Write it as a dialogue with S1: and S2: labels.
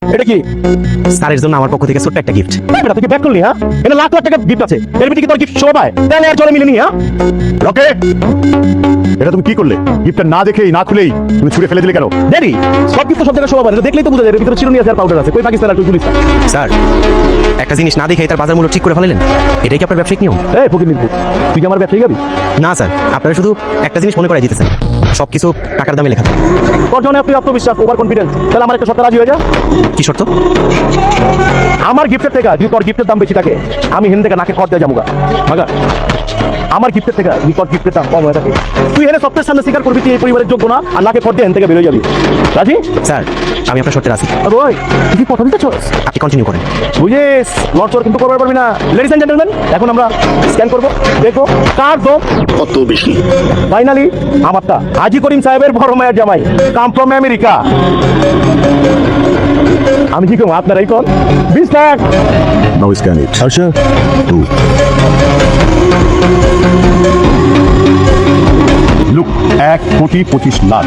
S1: এটা কি?
S2: স্যারের জন্য আমার পক্ষ থেকে ছোট্ট একটা গিফট।
S1: এটা তুই ব্যাক করলি? হ্যাঁ, এটা লাখ লাখ টাকা গিফট আছে, এর ভিতরে কি তোর গিফট শোভা পায়? তাহলে আর জলে মিলেনি। হ্যাঁ
S3: রকেট, এটা তুমি কি করলে? গিফটটা না দেখেই না খুলেই তুমি ছুঁড়ে ফেলে দিলে কেন?
S1: ড্যাডি, সব গিফট তো সব জায়গায় শোভা পায় না, দেখলেই তো বোঝা যায় এর ভিতরে চিরুনি আছে আর পাউডার আছে। কই পাকিস্তান আর তুই পুলিশ?
S2: স্যার, একটা জিনিস না দেখে তার বাজার মূল্য ঠিক করে ফেলেন, এটাই কি আপনার ব্যবসায়িক নিয়ম?
S1: এই ফকির নির্ভুল, তুই কি আমার ব্যবসায়ী যাবি?
S2: না স্যার, আপনারা শুধু একটা জিনিস মনে করাই দিতেছেন, সবকিছু টাকার দামে লেখা।
S1: তোর জন্য তুই আত্মবিশ্বাস, ওভার কনফিডেন্স, তাহলে আমার একটা শর্ত রাজি হয়ে যা।
S2: কি শর্ত?
S1: আমার গিফটের থেকে যদি তোর গিফটের দাম বেশি থাকে, আমি হেন থেকে নাকে খড় দিয়ে যাবো গা। আমার গিফটের থেকে যদি তোর গিফটের দাম কম হয়ে থাকে, তুই হেনে সত্যের সামনে স্বীকার করবি তুই এই পরিবারের যোগ্য না, আর নাকে খড় দিয়ে হেন থেকে বেরোয় যাবি। রাজি?
S2: স্যার, আমি আপনার শর্তে রাজি।
S1: ওই তুই কথা দিতে চোস,
S2: আপনি কন্টিনিউ করেন।
S1: বুঝিস? লড়চড় কিন্তু করবার পারবি না। লেডিস এন্ড জেন্টলম্যান, এখন আমরা স্ক্যান করবো, দেখবো কার দম
S3: কত বেশি।
S1: ফাইনালি আমারটা। হাজি করিম সাহেবের বড় মায়ের জামাই, কাম ফ্রম আমেরিকা। আমি কি করবো? আপনারাই কর 20 লাখ।
S3: নাও স্ক্যান ইট। আচ্ছা, 2 লুক, 1,25,00,000